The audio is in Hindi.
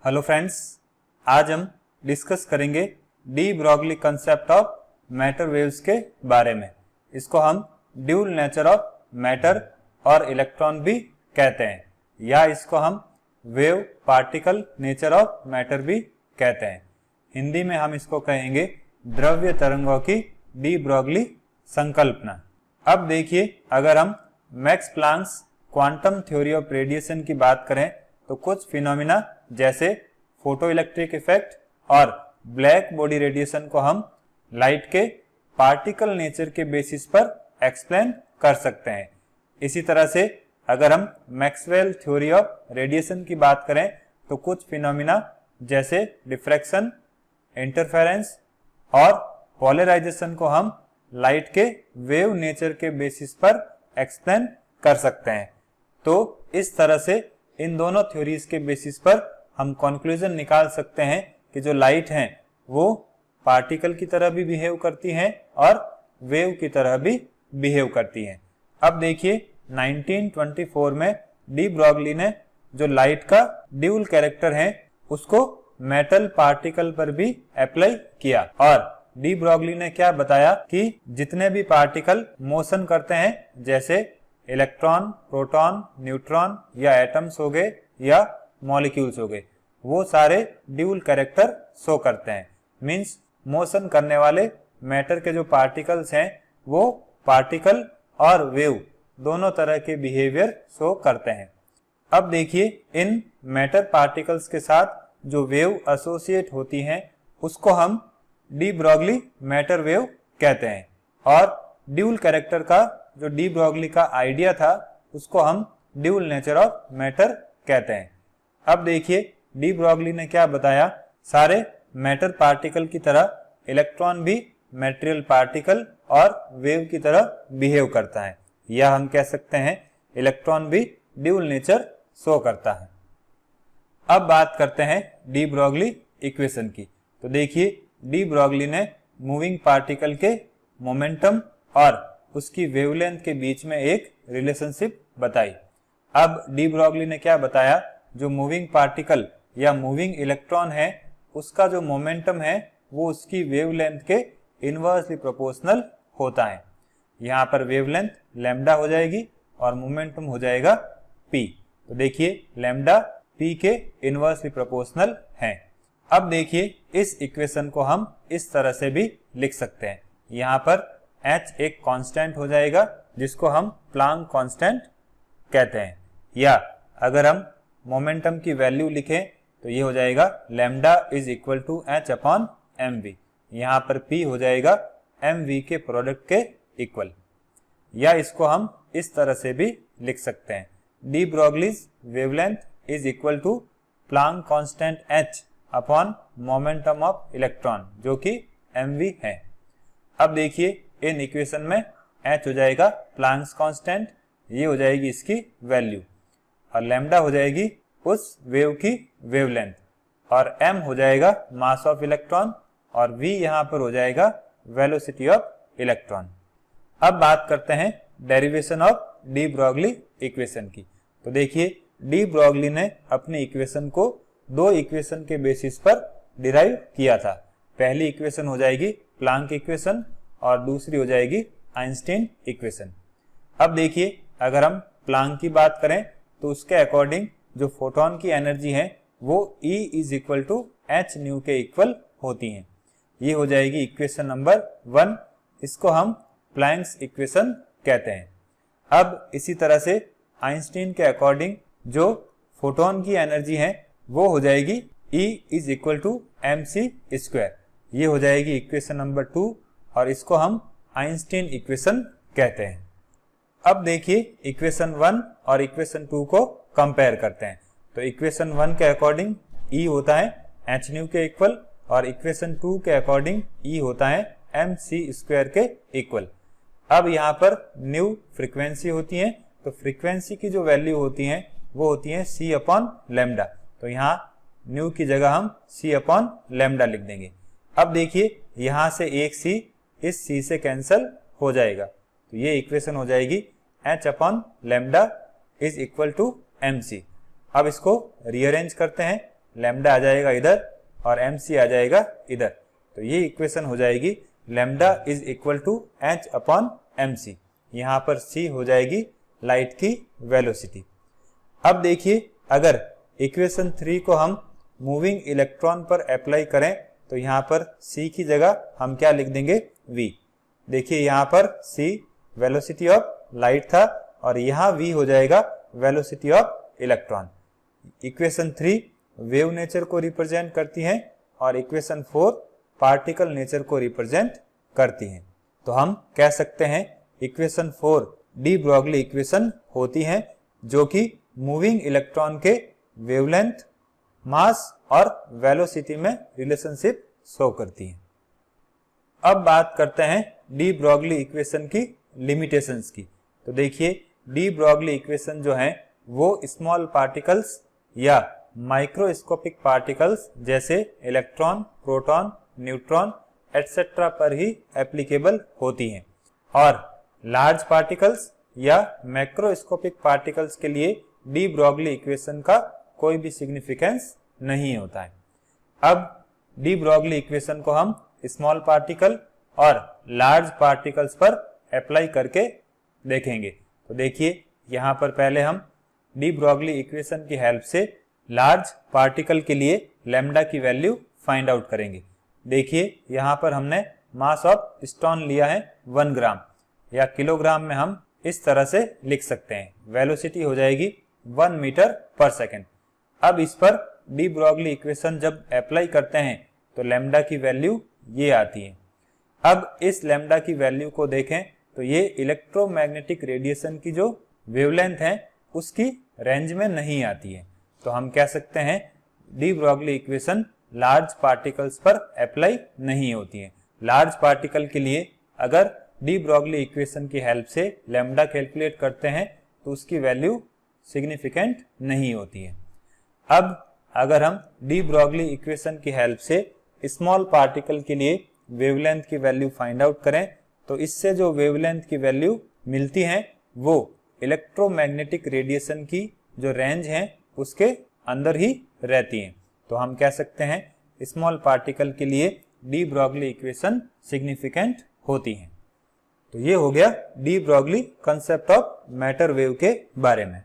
हेलो फ्रेंड्स, आज हम डिस्कस करेंगे de Broglie concept of matter waves के बारे में। इसको हम ड्यूल नेचर ऑफ मैटर और इलेक्ट्रॉन भी कहते हैं, या इसको हम wave particle nature of matter भी कहते हैं। हिंदी में हम इसको कहेंगे द्रव्य तरंगों की डी ब्रॉगली संकल्पना। अब देखिए, अगर हम Max Planck's quantum theory of radiation की बात करें तो कुछ फिनोमिना जैसे फोटो इलेक्ट्रिक इफेक्ट और ब्लैक बॉडी रेडिएशन को हम लाइट के पार्टिकल नेचर के बेसिस पर एक्सप्लेन कर सकते हैं। इसी तरह से अगर हम मैक्सवेल थ्योरी ऑफ रेडिएशन की बात करें तो कुछ फिनोमिना जैसे डिफ्रैक्शन, इंटरफेरेंस और पोलराइजेशन को हम लाइट के वेव नेचर के बेसिस पर एक्सप्लेन कर सकते हैं। तो इस तरह से इन दोनों थ्योरीज के बेसिस पर हम कंक्लूजन निकाल सकते हैं कि जो लाइट है वो पार्टिकल की तरह भी बिहेव करती हैं और वेव की तरह भी बिहेव करती हैं। अब देखिए, 1924 में डी ब्रॉगली ने जो लाइट का ड्यूल कैरेक्टर है उसको मेटल पार्टिकल पर भी अप्लाई किया, और डी ब्रॉगली ने क्या बताया कि जितने भी पार्टिकल मोशन करते हैं जैसे इलेक्ट्रॉन, प्रोटॉन, न्यूट्रॉन या एटम्स हो गए या मॉलिक्यूल्स हो गए, वो सारे ड्यूल कैरेक्टर शो करते हैं। मींस मोशन करने वाले मैटर के जो पार्टिकल्स हैं वो पार्टिकल और वेव दोनों तरह के बिहेवियर शो करते हैं। अब देखिए, इन मैटर पार्टिकल्स के साथ जो वेव एसोसिएट होती हैं उसको हम डी ब्रॉगली मैटर वेव कहते हैं, और ड्यूल कैरेक्टर का जो डी ब्रॉगली का आइडिया था उसको हम ड्यूल नेचर ऑफ मैटर कहते हैं। अब देखिए, डी ब्रॉगली ने क्या बताया, सारे मैटर पार्टिकल की तरह इलेक्ट्रॉन भी मैटेरियल पार्टिकल और वेव की तरह बिहेव करता है, या हम कह सकते हैं इलेक्ट्रॉन भी ड्यूल नेचर शो करता है। अब बात करते हैं डी ब्रॉगली इक्वेशन की। तो देखिए, डी ब्रॉगली ने मूविंग पार्टिकल के मोमेंटम और उसकी वेवलेंथ के बीच में एक रिलेशनशिप बताई। अब डी ब्रॉगली ने क्या बताया, जो मूविंग पार्टिकल या मूविंग इलेक्ट्रॉन है उसका जो मोमेंटम है वो उसकी वेवलेंथ के इनवर्सली प्रोपोर्शनल होता है। यहाँ पर वेवलेंथ लैम्डा हो जाएगी और मोमेंटम हो जाएगा p। तो देखिए, लैम्डा p के इनवर्सली प्रोपोर्शनल है। अब देखिए, इस इक्वेशन को हम इस तरह से भी लिख सकते हैं। यहाँ पर h एक कांस्टेंट हो जाएगा जिसको हम प्लांक कांस्टेंट कहते हैं, या अगर हम मोमेंटम की वैल्यू लिखें तो ये हो जाएगा lambda is equal to h upon mv। यहाँ पर p हो जाएगा mv के प्रोडक्ट के इक्वल, या इसको हम इस तरह से भी लिख सकते हैं, de Broglie's wavelength is equal to Planck constant h upon momentum of electron जो कि mv है। अब देखिए, इन इक्वेशन में h हो जाएगा प्लांक्स कांस्टेंट, ये हो जाएगी इसकी वैल्यू, और लैम्डा हो जाएगी उस वेव की वेवलेंथ, और m हो जाएगा मास ऑफ इलेक्ट्रॉन, और v यहाँ पर हो जाएगा वेलोसिटी ऑफ इलेक्ट्रॉन। अब बात करते हैं derivation of de Broglie equation की। तो देखिए, डी ब्रॉगली ने अपनी इक्वेशन को दो इक्वेशन के बेसिस पर डिराइव किया था। पहली इक्वेशन हो जाएगी प्लांक इक्वेशन और दूसरी हो जाएगी आइंस्टीन इक्वेशन। अब देखिए, अगर हम प्लांक की बात करें तो उसके अकॉर्डिंग जो फोटोन की एनर्जी है वो E is equal to H nu के इक्वल होती है। ये हो जाएगी इक्वेशन नंबर 1, इसको हम प्लैंक्स इक्वेशन कहते हैं। अब इसी तरह से आइंस्टीन के अकॉर्डिंग जो फोटोन की एनर्जी है वो हो जाएगी E is equal to mc square. ये हो जाएगी इक्वेशन नंबर 2, और इसको हम आइंस्टीन इक्वेशन कहते हैं। अब देखिए, इक्वेशन 1 और इक्वेशन 2 को कंपेयर करते हैं। तो इक्वेशन 1 के अकॉर्डिंग E होता है h न्यू के इक्वल, और इक्वेशन 2 के अकॉर्डिंग E होता है mc स्क्वायर के इक्वल। अब यहाँ पर न्यू फ्रीक्वेंसी होती है, तो फ्रीक्वेंसी की जो वैल्यू होती है वो होती है c अपॉन लैम्डा। तो यहाँ न्यू की जगह हम c अपॉन लैम्डा लिख देंगे। अब देखिए, यहाँ से एक c इस c से कैंसल हो जाएगा, तो ये इक्वेशन हो जाएगी h upon lambda is equal to mc। अब इसको रीअरेंज करते हैं। लैम्डा आ जाएगा इधर और mc आ जाएगा इधर। तो ये इक्वेशन हो जाएगी lambda is equal to h upon mc। यहाँ पर c हो जाएगी लाइट की वेलोसिटी। अब देखिए अगर इक्वेशन 3 को हम मूविंग इलेक्ट्रॉन पर अप्लाई करें तो यहाँ पर c की जगह हम क्या लिख देंगे v। देखिए यहाँ पर c वेलोसिटी ऑफ लाइट था और यहाँ v हो जाएगा velocity of electron. Equation 3 wave nature को रिप्रेजेंट करती है और इक्वेशन 4 पार्टिकल नेचर को रिप्रेजेंट करती है। तो हम कह सकते हैं इक्वेशन 4 डी ब्रॉगली इक्वेशन होती है जो कि मूविंग इलेक्ट्रॉन के वेवलेंथ, मास और वेलोसिटी में रिलेशनशिप शो करती है। अब बात करते हैं डी ब्रॉगली इक्वेशन की लिमिटेशंस की। तो देखिए डी ब्रॉगली इक्वेशन जो है वो स्मॉल पार्टिकल्स या माइक्रोस्कोपिक पार्टिकल्स जैसे इलेक्ट्रॉन, प्रोटॉन, न्यूट्रॉन एटसेट्रा पर ही एप्लीकेबल होती हैं और लार्ज पार्टिकल्स या मैक्रोस्कोपिक पार्टिकल्स के लिए डी ब्रॉगली इक्वेशन का कोई भी सिग्निफिकेंस नहीं होता है। अब डी ब्रॉगली इक्वेशन को हम स्मॉल पार्टिकल और लार्ज पार्टिकल्स पर अप्लाई करके देखेंगे। तो देखिए यहाँ पर पहले हम डी ब्रॉगली इक्वेशन की हेल्प से लार्ज पार्टिकल के लिए लैम्डा की वैल्यू फाइंड आउट करेंगे। देखिए यहाँ पर हमने मास ऑफ स्टोन लिया है 1 ग्राम या किलोग्राम में हम इस तरह से लिख सकते हैं। वेलोसिटी हो जाएगी 1 मीटर पर सेकेंड। अब इस पर डी ब्रॉगली इक्वेशन जब अप्लाई करते हैं तो लैम्डा की वैल्यू ये आती है। अब इस लैम्डा की वैल्यू को देखें तो ये इलेक्ट्रोमैग्नेटिक रेडिएशन की जो वेवलेंथ है उसकी रेंज में नहीं आती है। तो हम कह सकते हैं de Broglie equation large particles पर अप्लाई नहीं होती है। लार्ज पार्टिकल के लिए अगर डी ब्रॉगली इक्वेशन की हेल्प से लैम्डा कैलकुलेट करते हैं तो उसकी वैल्यू सिग्निफिकेंट नहीं होती है। अब अगर हम डी ब्रॉगली इक्वेशन की हेल्प से स्मॉल पार्टिकल के लिए वेवलेंथ की वैल्यू फाइंड आउट करें तो इससे जो वेवलेंथ की वैल्यू मिलती है वो इलेक्ट्रोमैग्नेटिक रेडिएशन की जो रेंज है उसके अंदर ही रहती है। तो हम कह सकते हैं स्मॉल पार्टिकल के लिए डी ब्रॉगली इक्वेशन सिग्निफिकेंट होती है। तो ये हो गया de Broglie concept of matter wave के बारे में।